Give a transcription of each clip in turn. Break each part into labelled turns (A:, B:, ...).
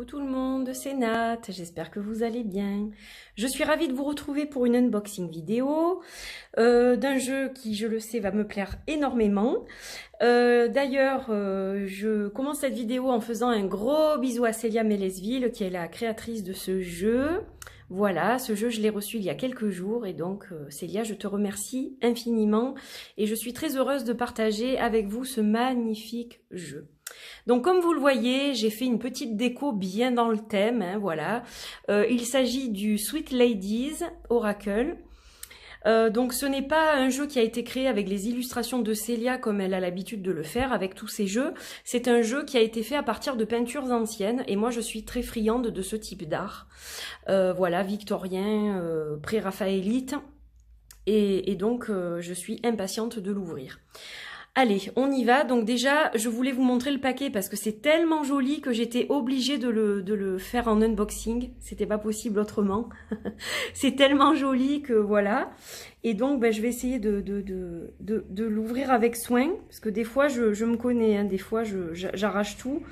A: Coucou tout le monde, c'est Nat, j'espère que vous allez bien. Je suis ravie de vous retrouver pour une unboxing vidéo d'un jeu qui, je le sais, va me plaire énormément. D'ailleurs, je commence cette vidéo en faisant un gros bisou à Célia Mélesville, qui est la créatrice de ce jeu. Voilà, ce jeu, je l'ai reçu il y a quelques jours et donc Célia, je te remercie infiniment et je suis très heureuse de partager avec vous ce magnifique jeu. Donc comme vous le voyez, j'ai fait une petite déco bien dans le thème, hein, voilà. Il s'agit du Sweet Ladies Oracle. Donc ce n'est pas un jeu qui a été créé avec les illustrations de Célia comme elle a l'habitude de le faire avec tous ses jeux. C'est un jeu qui a été fait à partir de peintures anciennes et moi je suis très friande de ce type d'art. Voilà, victorien, pré-raphaélite et donc je suis impatiente de l'ouvrir. Allez, on y va. Donc déjà, je voulais vous montrer le paquet parce que c'est tellement joli que j'étais obligée de le faire en unboxing. C'était pas possible autrement. C'est tellement joli que voilà. Et donc, ben, je vais essayer de l'ouvrir avec soin. Parce que des fois, je me connais. Hein, des fois, j'arrache tout.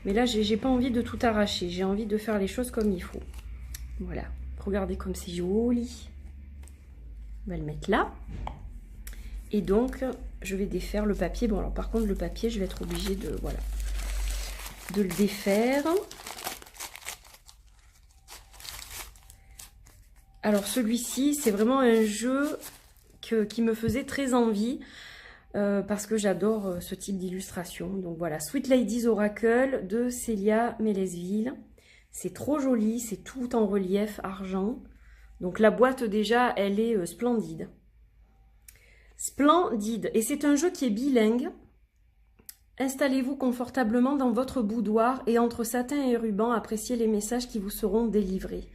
A: Mais là, j'ai pas envie de tout arracher. J'ai envie de faire les choses comme il faut. Voilà. Regardez comme c'est joli. On va le mettre là. Et donc, je vais défaire le papier. Bon, alors par contre, le papier, je vais être obligée de, voilà, de le défaire. Alors, celui-ci, c'est vraiment un jeu qui me faisait très envie parce que j'adore ce type d'illustration. Donc voilà, Sweet Ladies Oracle de Célia Mélesville. C'est trop joli, c'est tout en relief argent. Donc la boîte, déjà, elle est splendide. Splendide. Et c'est un jeu qui est bilingue. Installez-vous confortablement dans votre boudoir et entre satin et ruban, appréciez les messages qui vous seront délivrés.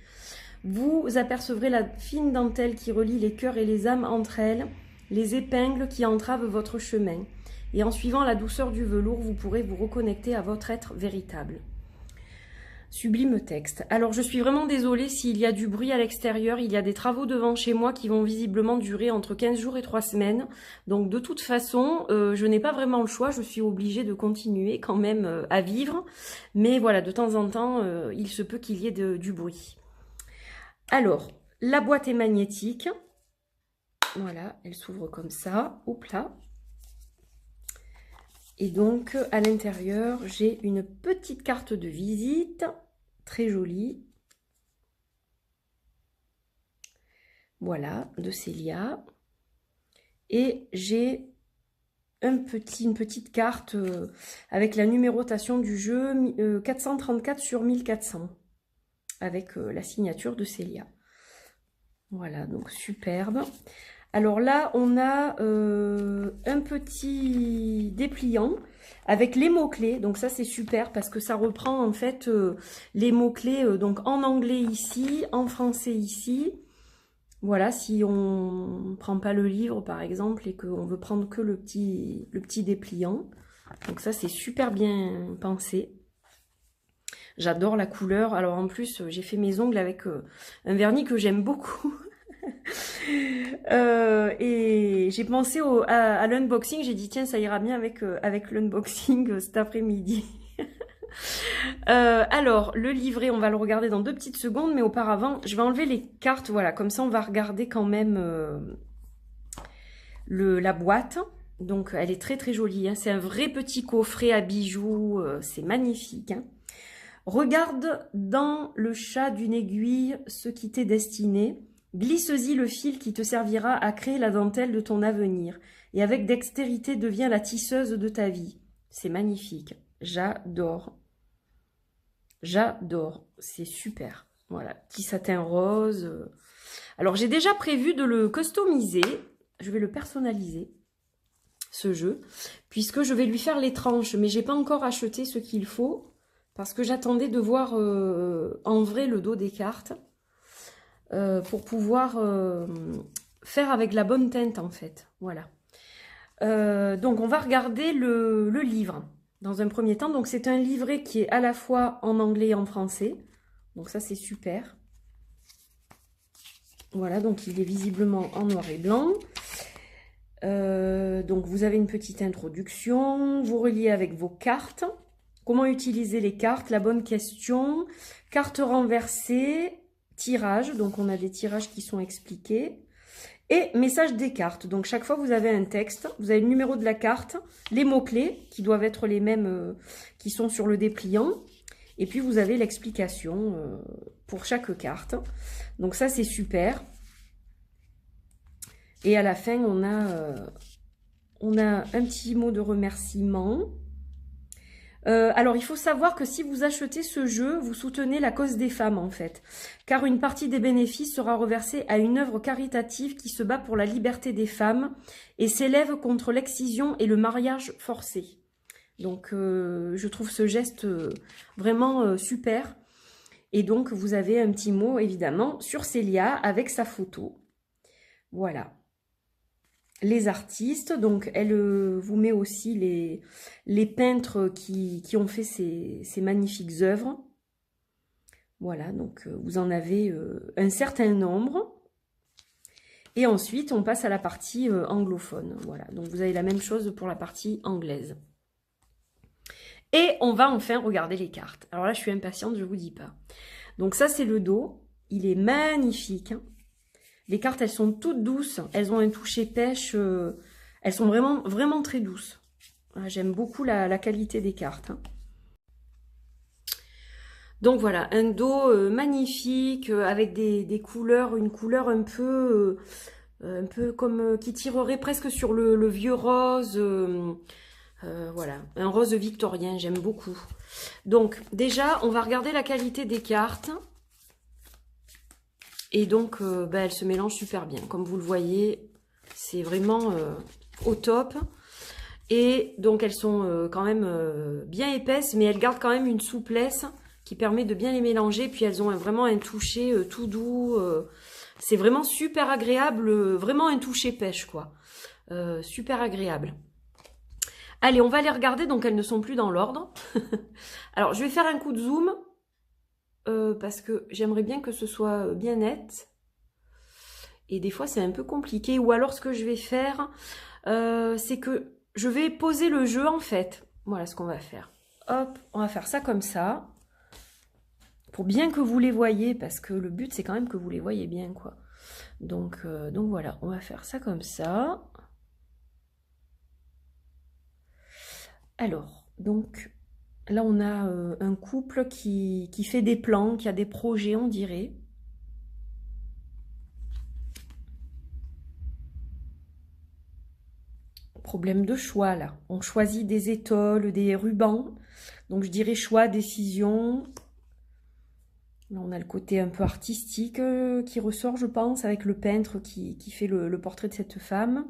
A: Vous apercevrez la fine dentelle qui relie les cœurs et les âmes entre elles, les épingles qui entravent votre chemin. Et en suivant la douceur du velours, vous pourrez vous reconnecter à votre être véritable. Sublime texte. Alors je suis vraiment désolée s'il y a du bruit à l'extérieur, il y a des travaux devant chez moi qui vont visiblement durer entre 15 jours et 3 semaines. Donc de toute façon, je n'ai pas vraiment le choix, je suis obligée de continuer quand même à vivre. Mais voilà, de temps en temps, il se peut qu'il y ait du bruit. Alors, la boîte est magnétique. Voilà, elle s'ouvre comme ça. Hop là. Et donc, à l'intérieur, j'ai une petite carte de visite, très jolie. Voilà, de Célia. Et j'ai une petite carte avec la numérotation du jeu 434 sur 1400, avec la signature de Célia. Voilà, donc superbe. Alors là, on a un petit dépliant avec les mots-clés. Donc ça, c'est super parce que ça reprend en fait les mots-clés donc en anglais ici, en français ici. Voilà, si on ne prend pas le livre par exemple et qu'on veut prendre que le petit dépliant. Donc ça, c'est super bien pensé. J'adore la couleur. Alors en plus, j'ai fait mes ongles avec un vernis que j'aime beaucoup. Et j'ai pensé à l'unboxing, j'ai dit tiens ça ira bien avec l'unboxing cet après-midi. Alors le livret on va le regarder dans 2 petites secondes, mais auparavant je vais enlever les cartes, voilà, comme ça on va regarder quand même la boîte. Donc elle est très très jolie, hein. C'est un vrai petit coffret à bijoux, c'est magnifique, hein. Regarde dans le chat d'une aiguille ce qui t'est destiné. Glisse-y le fil qui te servira à créer la dentelle de ton avenir. Et avec dextérité, deviens la tisseuse de ta vie. C'est magnifique. J'adore. J'adore. C'est super. Voilà. Petit satin rose. Alors, j'ai déjà prévu de le customiser. Je vais le personnaliser, ce jeu, puisque je vais lui faire les tranches. Mais j'ai pas encore acheté ce qu'il faut, parce que j'attendais de voir en vrai le dos des cartes. Pour pouvoir faire avec la bonne teinte en fait, voilà. Donc on va regarder le livre dans un premier temps. Donc c'est un livret qui est à la fois en anglais et en français, donc ça c'est super. Voilà, donc il est visiblement en noir et blanc. Donc vous avez une petite introduction, vous reliez avec vos cartes comment utiliser les cartes, la bonne question, carte renversée, tirage, donc on a des tirages qui sont expliqués, et message des cartes. Donc chaque fois vous avez un texte, vous avez le numéro de la carte, les mots-clés qui doivent être les mêmes qui sont sur le dépliant, et puis vous avez l'explication pour chaque carte. Donc ça c'est super. Et à la fin on a un petit mot de remerciement. Alors, il faut savoir que si vous achetez ce jeu, vous soutenez la cause des femmes, en fait. Car une partie des bénéfices sera reversée à une œuvre caritative qui se bat pour la liberté des femmes et s'élève contre l'excision et le mariage forcé. Donc, je trouve ce geste vraiment super. Et donc, vous avez un petit mot, évidemment, sur Célia avec sa photo. Voilà. Les artistes, donc elle vous met aussi les peintres qui ont fait ces magnifiques œuvres. Voilà, donc vous en avez un certain nombre. Et ensuite, on passe à la partie anglophone. Voilà, donc vous avez la même chose pour la partie anglaise. Et on va enfin regarder les cartes. Alors là, je suis impatiente, je vous dis pas. Donc ça, c'est le dos. Il est magnifique, hein. Les cartes, elles sont toutes douces. Elles ont un toucher pêche. Elles sont vraiment, vraiment très douces. J'aime beaucoup la qualité des cartes, hein. Donc voilà, un dos magnifique avec des couleurs, une couleur un peu comme qui tirerait presque sur le vieux rose. Voilà, un rose victorien, j'aime beaucoup. Donc déjà, on va regarder la qualité des cartes. Et donc, elles se mélangent super bien. Comme vous le voyez, c'est vraiment au top. Et donc, elles sont quand même bien épaisses, mais elles gardent quand même une souplesse qui permet de bien les mélanger. Puis, elles ont vraiment un toucher tout doux. C'est vraiment super agréable, vraiment un toucher pêche, quoi. Super agréable. Allez, on va les regarder. Donc, elles ne sont plus dans l'ordre. Alors, je vais faire un coup de zoom. Parce que j'aimerais bien que ce soit bien net. Et des fois, c'est un peu compliqué. Ou alors, ce que je vais faire, c'est que je vais poser le jeu, en fait. Voilà ce qu'on va faire. Hop, on va faire ça comme ça. Pour bien que vous les voyez, parce que le but, c'est quand même que vous les voyez bien, quoi. Donc voilà, on va faire ça comme ça. Alors, donc... Là, on a un couple qui fait des plans, qui a des projets, on dirait. Problème de choix, là. On choisit des étoiles, des rubans. Donc, je dirais choix, décision. Là, on a le côté un peu artistique qui ressort, je pense, avec le peintre qui fait le portrait de cette femme.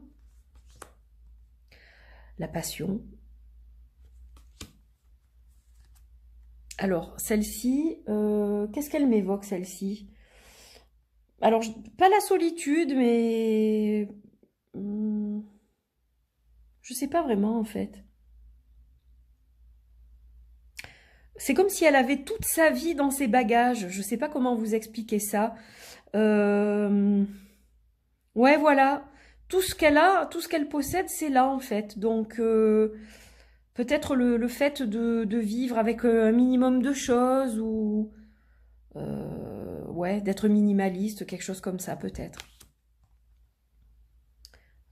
A: La passion. Alors, celle-ci, qu'est-ce qu'elle m'évoque, celle-ci? Alors, pas la solitude, mais... je sais pas vraiment, en fait. C'est comme si elle avait toute sa vie dans ses bagages. Je sais pas comment vous expliquer ça. Ouais, voilà. Tout ce qu'elle a, tout ce qu'elle possède, c'est là, en fait. Donc... peut-être le fait de vivre avec un minimum de choses ou ouais, d'être minimaliste, quelque chose comme ça peut-être.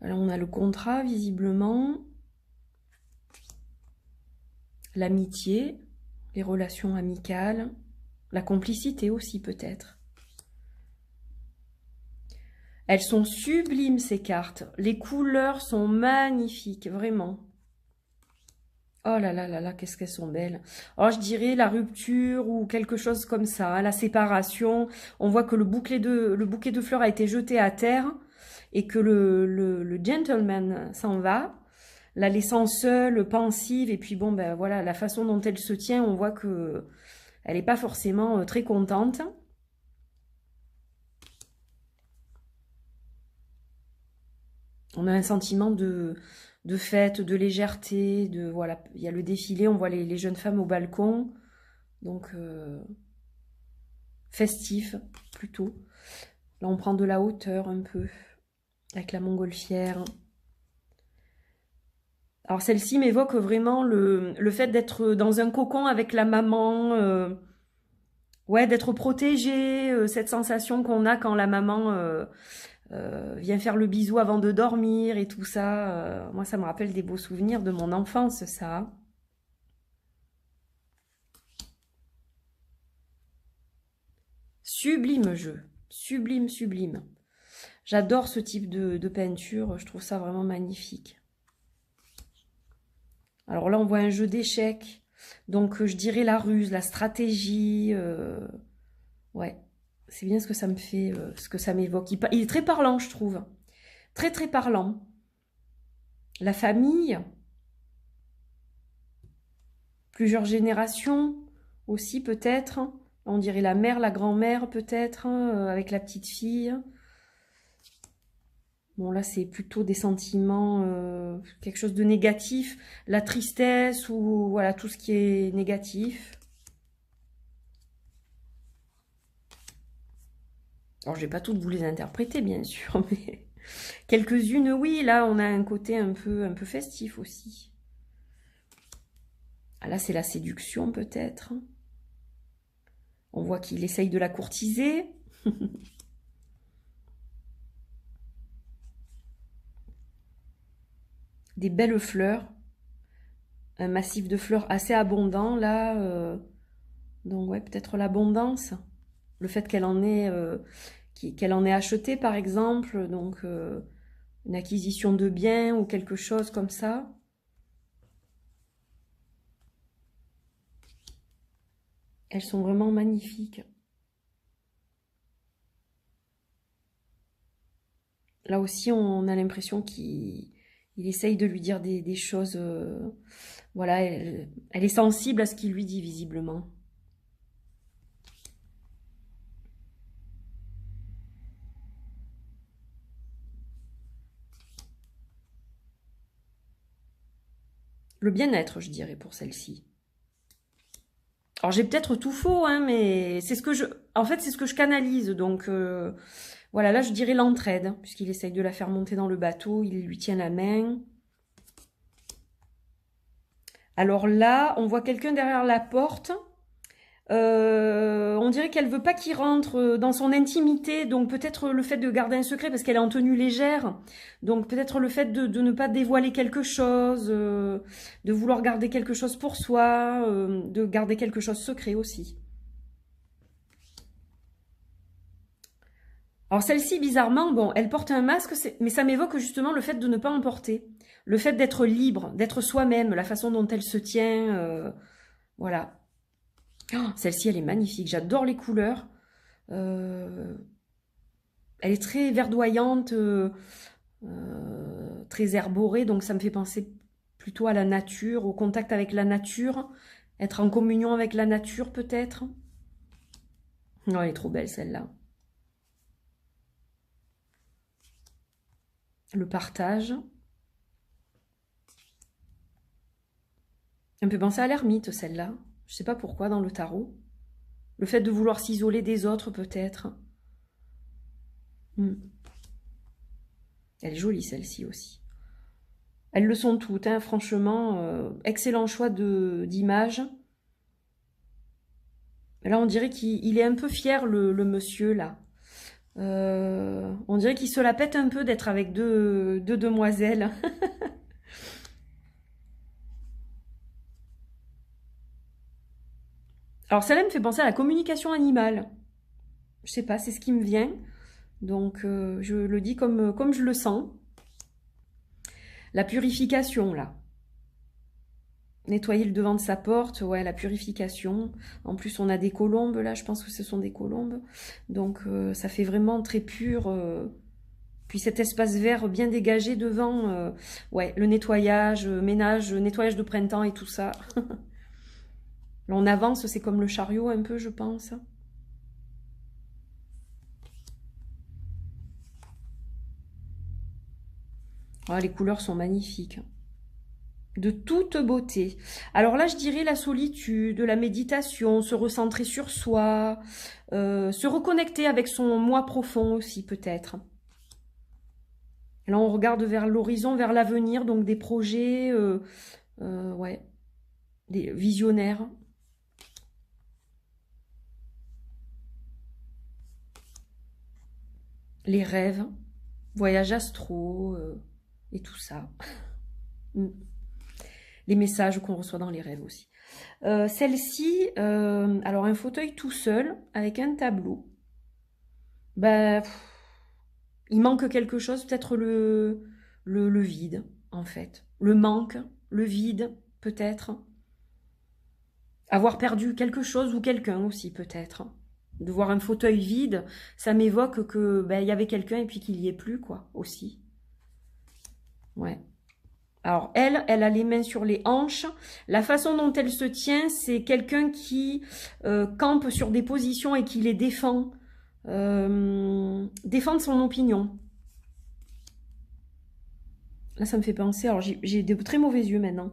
A: Là, on a le contrat visiblement, l'amitié, les relations amicales, la complicité aussi peut-être. Elles sont sublimes ces cartes, les couleurs sont magnifiques, vraiment. Oh là là là là, qu'est-ce qu'elles sont belles. Alors je dirais la rupture ou quelque chose comme ça, hein, la séparation. On voit que le bouquet de fleurs a été jeté à terre et que le gentleman s'en va, la laissant seule, pensive. Et puis bon, ben voilà, la façon dont elle se tient, on voit que elle n'est pas forcément très contente. On a un sentiment de fête, de légèreté, de voilà, il y a le défilé, on voit les jeunes femmes au balcon, donc festif plutôt. Là on prend de la hauteur un peu, avec la montgolfière. Alors celle-ci m'évoque vraiment le fait d'être dans un cocon avec la maman, ouais, d'être protégée, cette sensation qu'on a quand la maman vient faire le bisou avant de dormir et tout ça. Moi, ça me rappelle des beaux souvenirs de mon enfance, ça. Sublime jeu, sublime, sublime. J'adore ce type de peinture, je trouve ça vraiment magnifique. Alors là, on voit un jeu d'échecs, donc je dirais la ruse, la stratégie. Ouais, c'est bien ce que ça me fait, ce que ça m'évoque. Il est très parlant, je trouve. Très, très parlant. La famille, plusieurs générations aussi peut-être. On dirait la mère, la grand-mère peut-être, avec la petite fille. Bon, là, c'est plutôt des sentiments, quelque chose de négatif. La tristesse ou voilà, tout ce qui est négatif. Alors, je vais pas toutes vous les interpréter, bien sûr, mais quelques-unes, oui. Là, on a un côté un peu festif aussi. Ah, là, c'est la séduction, peut-être. On voit qu'il essaye de la courtiser. Des belles fleurs. Un massif de fleurs assez abondant, là. Donc, ouais, peut-être l'abondance. Le fait qu'elle en ait acheté, par exemple. Donc, une acquisition de biens ou quelque chose comme ça. Elles sont vraiment magnifiques. Là aussi, on a l'impression qu'il essaye de lui dire des choses. Voilà, elle est sensible à ce qu'il lui dit, visiblement. Le bien-être, je dirais, pour celle-ci. Alors, j'ai peut-être tout faux, hein, mais c'est ce que en fait, c'est ce que je canalise. Donc, voilà, là, je dirais l'entraide, puisqu'il essaye de la faire monter dans le bateau, il lui tient la main. Alors là, on voit quelqu'un derrière la porte. On dirait qu'elle veut pas qu'il rentre dans son intimité, donc peut-être le fait de garder un secret parce qu'elle est en tenue légère, donc peut-être le fait de ne pas dévoiler quelque chose, de vouloir garder quelque chose pour soi, de garder quelque chose secret aussi. Alors celle-ci, bizarrement, bon, elle porte un masque, mais ça m'évoque justement le fait de ne pas en porter, le fait d'être libre, d'être soi-même, la façon dont elle se tient, voilà. Oh, celle-ci, elle est magnifique, j'adore les couleurs. Euh, Elle est très verdoyante, très herborée, donc ça me fait penser plutôt à la nature, au contact avec la nature, être en communion avec la nature peut-être. Non, elle est trop belle celle-là. Le partage. Elle me fait penser à l'ermite celle-là. Je sais pas pourquoi dans le tarot. Le fait de vouloir s'isoler des autres peut-être. Elle est jolie celle-ci aussi. Elles le sont toutes, hein, franchement. Excellent choix d'image. Là, on dirait qu'il est un peu fier, le monsieur, là. On dirait qu'il se la pète un peu d'être avec deux demoiselles. Alors, celle-là me fait penser à la communication animale. Je sais pas, c'est ce qui me vient. Donc, je le dis comme je le sens. La purification, là. Nettoyer le devant de sa porte, ouais, la purification. En plus, on a des colombes, là, je pense que ce sont des colombes. Donc, ça fait vraiment très pur. Puis cet espace vert bien dégagé devant, ouais, le nettoyage, ménage, nettoyage de printemps et tout ça. Là, on avance, c'est comme le chariot un peu, je pense. Ah, les couleurs sont magnifiques. De toute beauté. Alors là, je dirais la solitude, la méditation, se recentrer sur soi, se reconnecter avec son moi profond aussi peut-être. Là, on regarde vers l'horizon, vers l'avenir, donc des projets, ouais, des visionnaires. Les rêves, voyages astraux et tout ça. Les messages qu'on reçoit dans les rêves aussi. Celle-ci, alors un fauteuil tout seul avec un tableau. Ben, il manque quelque chose, peut-être le vide en fait. Le manque, le vide peut-être. Avoir perdu quelque chose ou quelqu'un aussi peut-être. De voir un fauteuil vide, ça m'évoque que ben, y avait quelqu'un et puis qu'il n'y est plus, quoi, aussi. Ouais. Alors, elle a les mains sur les hanches. La façon dont elle se tient, c'est quelqu'un qui campe sur des positions et qui les défend. Défendre son opinion. Là, ça me fait penser, alors j'ai de très mauvais yeux maintenant.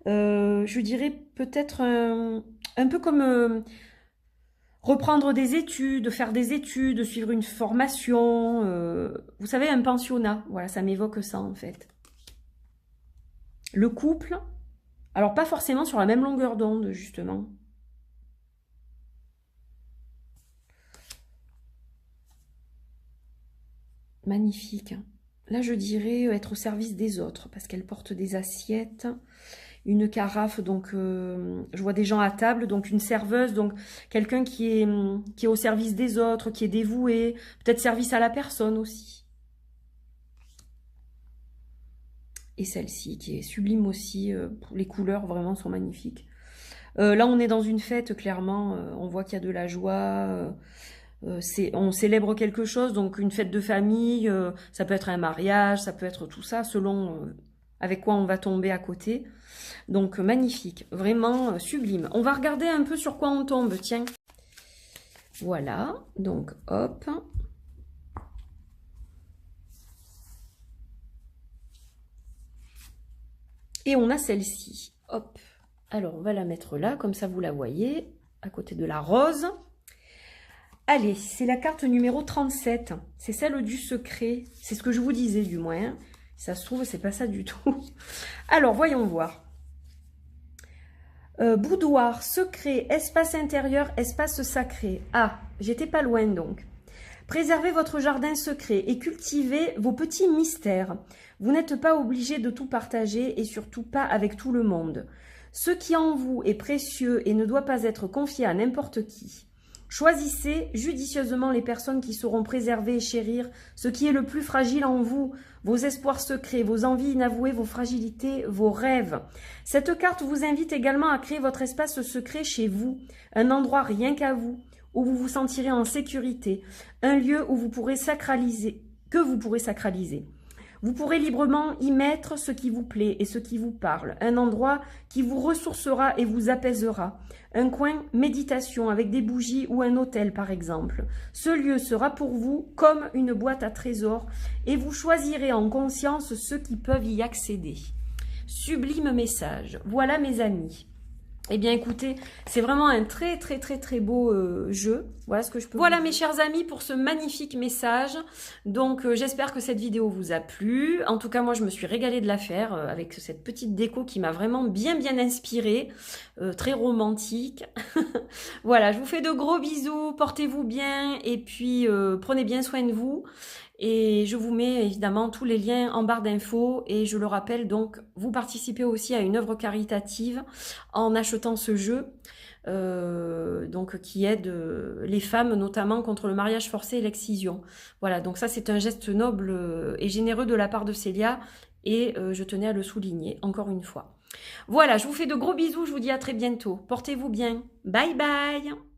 A: Je dirais peut-être un peu comme reprendre des études, faire des études, suivre une formation. Vous savez, un pensionnat. Voilà, ça m'évoque ça en fait. Le couple, alors pas forcément sur la même longueur d'onde, justement. Magnifique. Là, je dirais être au service des autres, parce qu'elle porte des assiettes, une carafe, donc je vois des gens à table, donc une serveuse, donc quelqu'un qui est au service des autres, qui est dévoué, peut-être service à la personne aussi. Et celle-ci, qui est sublime aussi, les couleurs vraiment sont magnifiques. Là, on est dans une fête, clairement, on voit qu'il y a de la joie, on célèbre quelque chose, donc une fête de famille, ça peut être un mariage, ça peut être tout ça, selon avec quoi on va tomber à côté. Donc magnifique, vraiment sublime. On va regarder un peu sur quoi on tombe, tiens. Voilà, donc hop. Et on a celle-ci, hop. Alors on va la mettre là, comme ça vous la voyez, à côté de la rose. Allez, c'est la carte numéro 37. C'est celle du secret. C'est ce que je vous disais du moins. Si ça se trouve, c'est pas ça du tout. Alors, voyons voir. Boudoir, secret, espace intérieur, espace sacré. Ah, j'étais pas loin donc. Préservez votre jardin secret et cultivez vos petits mystères. Vous n'êtes pas obligé de tout partager et surtout pas avec tout le monde. Ce qui en vous est précieux et ne doit pas être confié à n'importe qui. Choisissez judicieusement les personnes qui sauront préserver et chérir ce qui est le plus fragile en vous, vos espoirs secrets, vos envies inavouées, vos fragilités, vos rêves. Cette carte vous invite également à créer votre espace secret chez vous, un endroit rien qu'à vous, où vous vous sentirez en sécurité, un lieu où vous pourrez sacraliser, que vous pourrez sacraliser. Vous pourrez librement y mettre ce qui vous plaît et ce qui vous parle, un endroit qui vous ressourcera et vous apaisera, un coin méditation avec des bougies ou un hôtel par exemple. Ce lieu sera pour vous comme une boîte à trésors et vous choisirez en conscience ceux qui peuvent y accéder. Sublime message. Voilà mes amis. Eh bien écoutez, c'est vraiment un très beau jeu. Voilà ce que je peux vous dire. Mes chers amis pour ce magnifique message. Donc j'espère que cette vidéo vous a plu. En tout cas moi je me suis régalée de la faire avec cette petite déco qui m'a vraiment bien inspirée. Très romantique. Voilà, je vous fais de gros bisous, portez-vous bien et puis prenez bien soin de vous. Et je vous mets évidemment tous les liens en barre d'infos. Et je le rappelle, donc, vous participez aussi à une œuvre caritative en achetant ce jeu, donc qui aide les femmes, notamment contre le mariage forcé et l'excision. Voilà, donc ça c'est un geste noble et généreux de la part de Célia. Et je tenais à le souligner encore une fois. Voilà, je vous fais de gros bisous, je vous dis à très bientôt. Portez-vous bien. Bye bye.